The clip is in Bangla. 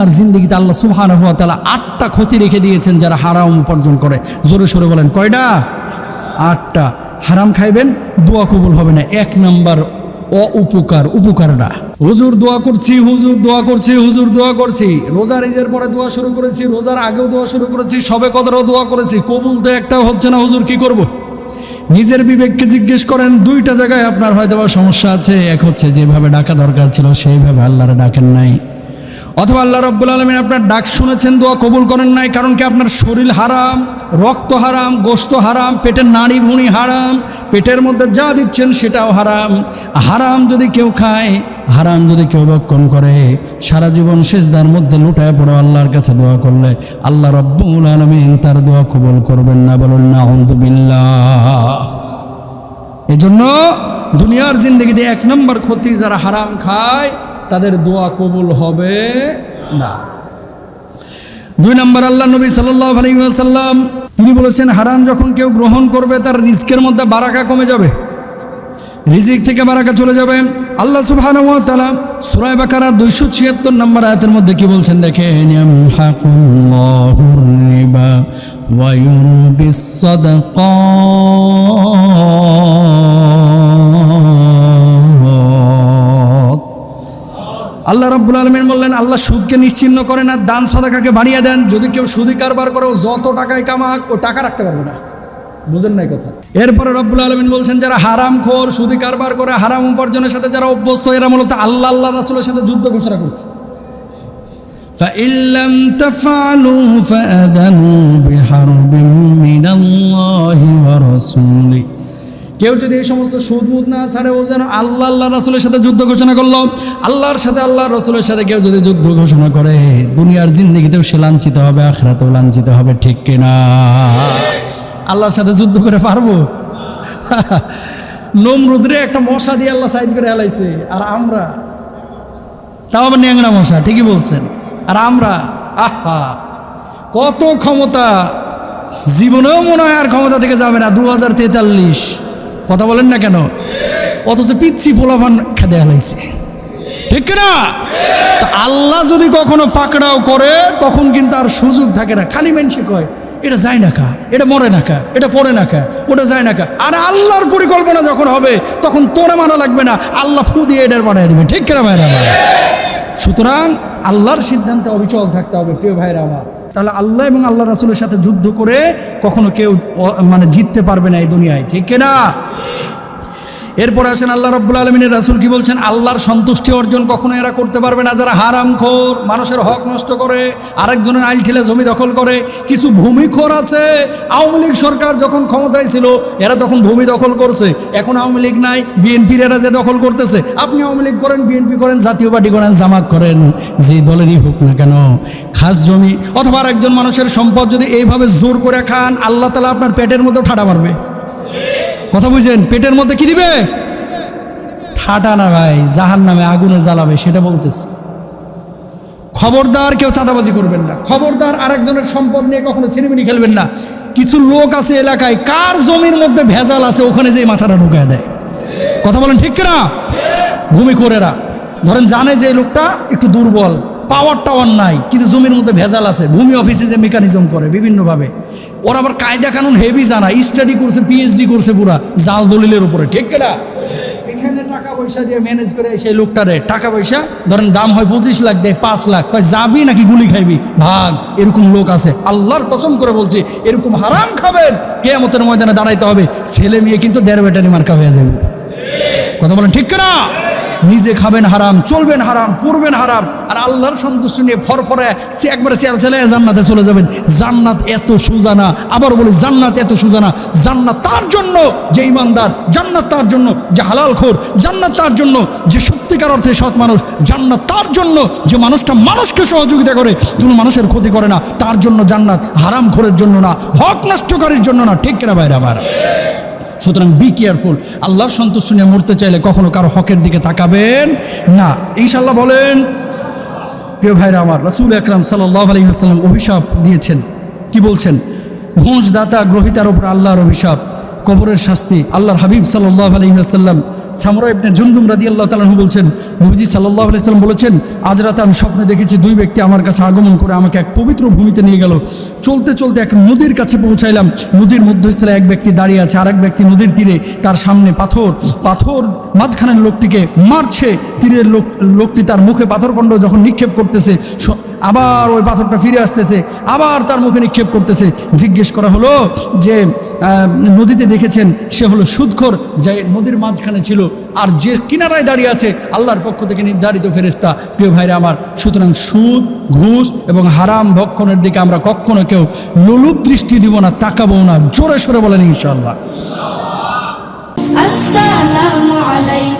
আর জিন্দেগিতে আল্লাহ সুবহানাহু ওয়া তাআলা 8টা ক্ষতি রেখে দিয়েছেন যারা হারাম উপার্জন করে। জোরে সোরে বলেন কয়টা? 8টা। হারাম খাইবেন, দোয়া কবুল হবে না। 1 নাম্বার উপকারটা। হুজুর দোয়া করছি, হুজুর দোয়া করছি, হুজুর দোয়া করছি। রোজার ঈদের পরে দোয়া শুরু করেছি, রোজার আগেও দোয়া শুরু করেছি, সবে কদরও দোয়া করেছি, কবুল তো একটাও হচ্ছে না। হুজুর কি করব? নিজের বিবেককে জিজ্ঞেস করেন। 2টা জায়গায় আপনার হয়তো বা সমস্যা আছে। এক হচ্ছে যেভাবে ডাকা দরকার ছিল সেইভাবে আল্লাহরে ডাকেন নাই, অথবা আল্লাহ রাব্বুল আলামিন আপনার ডাক শুনেছেন, দোয়া কবুল করেন নাই। কারণ কি? আপনার শরীর হারাম, রক্ত হারাম, গোশত হারাম, পেটের নাড়ি ভুঁড়ি হারাম, পেটের মধ্যে যা দিচ্ছেন সেটাও হারাম। হারাম যদি কেউ খায়, হারাম যদি কেউ ভক্ষণ করে, সারা জীবন সিজদার মধ্যে লুটায় পড়ে আল্লাহর কাছে দোয়া করলে আল্লাহ রাব্বুল আলামিন তার দোয়া কবুল করবেন না। বলুন নাউযু বিল্লাহ। এজন্য দুনিয়ার জিন্দেগিতে 1 নম্বর ক্ষতি, যারা হারাম খায় তাদের দোয়া কবুল হবে না। 2 নম্বর, আল্লাহ নবী সাল্লাল্লাহু আলাইহি ওয়াসাল্লাম তিনি বলেছেন, হারাম যখন কেউ গ্রহণ করবে তার রিজকের মধ্যে বারাকা কমে যাবে, রিজিক থেকে বারাকা চলে যাবে। আল্লাহ সুবহানাহু ওয়া তাআলা সূরা বাকারা 276 নম্বর আয়াতের মধ্যে কি বলছেন দেখেন, ইয়ামহাকুল্লাহুর রিবা ওয়া ইউরবিস সাদাকাত। আল্লাহ রাব্বুল আলামিন বললেন, আল্লাহ সুদকে নিশ্চিহ্ন করেন আর দান সাদাকাকে বাড়িয়ে দেন। যদি কেউ সুদি কারবার করে, যত টাকায় কামাক ও টাকা রাখতে পারবে না। বুঝেন নাই কথা? এরপরে রব্বুল আলামিন বলছেন, যারা হারামখোর, সুদি কারবার করে, হারাম উপার্জনের সাথে যারা অভ্যস্ত, এরা মূলত আল্লাহ রাসূলের সাথে যুদ্ধ ঘোষণা করছে। فَإِن لَّمْ تَفْعَلُوا فَأَذَنُوا بِحَرْبٍ مِّنَ اللَّهِ وَرَسُولِهِ। কেউ যদি এই সমস্ত সুদ মুদ না ছাড়ে, ও যেন আল্লাহ রাসূলের সাথে যুদ্ধ ঘোষণা করলো। আল্লাহর সাথে, আল্লাহ রাসূলের সাথে কেউ যদি যুদ্ধ ঘোষণা করে, দুনিয়ার জিন্দেগিতেও সে লাঞ্ছিত হবে, আখিরাতেও লাঞ্ছিত হবে। ঠিক কিনা? আল্লাহর সাথে যুদ্ধ করে পারবো? নমরুদরে একটা মশা দিয়ে আল্লাহ সাইজ করে হেলাইছে, আর আমরা তাও আবার ন্যাংরা মশা। ঠিকই বলছেন। আর আমরা আহা কত ক্ষমতা, জীবনেও মনে হয় আর ক্ষমতা থেকে যাবে না। 2043 কথা বলেন না কেন? অথচ পিচ্ছি পোলাপান খেদে হেলাইছে। ঠিক না? আল্লাহ যদি কখনো পাকড়াও করে, তখন কিন্তু আর সুযোগ থাকে না। খালি মানুষে কয়, এটা যায় না কা, এটা মরে না কা, এটা পড়ে না কা, ওটা যায় না কা। আর আল্লাহর পরিকল্পনা যখন হবে, তখন তোরা মানা লাগবে না, আল্লাহ ফু দিয়ে এটার পাঠিয়ে দেবে। ঠিক কিনা ভাইরা আমার? সুতরাং আল্লাহর সিদ্ধান্তে অবিচল থাকতে হবে প্রিয় ভাইরা আমার। তাহলে আল্লাহ এবং আল্লাহ রাসূলের সাথে যুদ্ধ করে কখনো কেউ জিততে পারবে না এই দুনিয়ায়। ঠিক কিনা? এরপরে আসেন আল্লাহ রাব্বুল আলামিনের রাসূল কি বলছেন, আল্লাহর সন্তুষ্টি অর্জন কখনো এরা করতে পারবে না যারা হারামখোর, মানুষের হক নষ্ট করে, আরেকজনের আইল ঠেলে জমি দখল করে। কিছু ভূমিখোর আছে, আওয়ামী লীগ সরকার যখন ক্ষমতায় ছিল এরা তখন ভূমি দখল করছে। এখন আওয়ামী লীগ নাই, বিএনপির এরা যে দখল করতেছে। আপনি আওয়ামী লীগ করেন, বিএনপি করেন, জাতীয় পার্টি করেন, জামাত করেন, যে দলেরই হোক না কেন, খাস জমি অথবা আরেকজন মানুষের সম্পদ যদি এইভাবে জোর করে খান, আল্লাহ তাআলা আপনার পেটের মধ্যে ঠাডা মারবে। কথা বুঝছেন? পেটের মধ্যে কি দিবে? ঠাডা না ভাই, জাহান্নামে আগুনে জ্বালাবে, সেটা বলতেছে। খবরদার কেউ চাঁদাবাজি করবেন না। খবরদার আরেকজনের সম্পদ নিয়ে কখনো ছিনিমিনি খেলবেন না। কিছু লোক আছে এলাকায়, কার জমির মধ্যে ভেজাল আছে ওখানে যেই মাথাটা ঢুকায় দেয়। কথা বলেন ঠিক কিনা? ভূমিখোরেরা ধরেন জানে যে লোকটা একটু দুর্বল, পাওয়ার টাওয়ার নাই, কিন্তু জমির মধ্যে ভেজাল আছে। ভূমি অফিসে যে মেকানিজম করে বিভিন্নভাবে, ওরা আবার কায়দা কানুন হেভি জানা, স্টাডি করছে, পিএইচডি করছে পুরা জাল দলিলের উপরে। ঠিক কিনা? এখানে টাকা পয়সা দিয়ে ম্যানেজ করে সেই লোকটারে, টাকা পয়সা ধরেন দাম হয় 25 লাখ, দেয় 5 লাখ, কয় যাবি নাকি গুলি খাইবি ভাগ। এরকম লোক আছে। আল্লাহর কসম করে বলছি, এরকম হারাম খাবেন, কিয়ামতের ময়দানে দাঁড়াইতে হবে। ছেলে মেয়ে কিন্তু 1.5 ব্যাটারি মার্কা হয়ে যাবে। কথা বলেন ঠিক কিনা? নিজে খাবেন হারাম, চলবেন হারাম, পড়বেন হারাম, আর আল্লাহর সন্তুষ্টি নিয়ে ফরফরে সে একবারে ছেলে জান্নাতে চলে যাবেন। জান্নাত এত সোজা না। আবার বলি, জান্নাত এত সোজা না। জান্নাত তার জন্য যে ইমানদার, জান্নাত তার জন্য যে হালালখোর, জান্নাত তার জন্য যে সত্যিকার অর্থে সৎ মানুষ, জান্নাত তার জন্য যে মানুষটা মানুষকে সহযোগিতা করে, কোনো মানুষের ক্ষতি করে না, তার জন্য জান্নাত। হারামখোরের জন্য না, হক নষ্টকারীর জন্য না। ঠিক কিনা ভাইরা আমার? সুতরাং বি কেয়ারফুল। আল্লাহর সন্তুষ্টি নিয়ে মরতে চাইলে কখনো কারো হকের দিকে তাকাবেন না। ইনশাআল্লাহ বলেন। প্রিয় ভাইরা আমার, রাসূল আকরাম সাল্লাল্লাহু আলাইহি ওয়াসাল্লাম অভিশাপ দিয়েছেন। কি বলছেন? ঘুষ দাতা গ্রহীতার উপর আল্লাহর অভিশাপ, কবরের শাস্তি। আল্লাহর হাবিব সাল্লাল্লাহু আলাইহি ওয়াসাল্লাম সামরা ইবনে জুনদুম রাদিয়াল্লাহু তাআলা আনহু বলছেন, নবীজি সাল্লাল্লাহু আলাইহি সাল্লাম বলেছেন, আজ রাতে আমি স্বপ্নে দেখেছি দুই ব্যক্তি আমার কাছে আগমন করে আমাকে এক পবিত্র ভূমিতে নিয়ে গেল। চলতে চলতে এক নদীর কাছে পৌঁছাইলাম। নদীর মধ্যস্থলে এক ব্যক্তি দাঁড়িয়ে আছে, আরেক ব্যক্তি নদীর তীরে, তার সামনে পাথর মাঝখানের লোকটিকে মারছে। তীরের লোকটি তার মুখে পাথরখণ্ড যখন নিক্ষেপ করতেছে, আবার ওই পাথরটা ফিরে আসতেছে, আবার তার মুখে নিক্ষেপ করতেছে। জিজ্ঞেস করা হলো যে নদীতে দেখেছেন, সে হলো সুদখোর, যে নদীর মাঝখানে ছিল, আর যে কিনারায় দাঁড়িয়ে আছে আল্লাহর পক্ষ থেকে নির্ধারিত ফেরেশতা। প্রিয় ভাইরা আমার, সুতরাং সুদ, ঘুষ এবং হারাম ভক্ষণের দিকে আমরা কখনো কেউ লোলুপ দৃষ্টি দিব না, তাকাবো না। জোরে সোরে বলেন ইনশাআল্লাহ। আসসালামু আলাইকুম।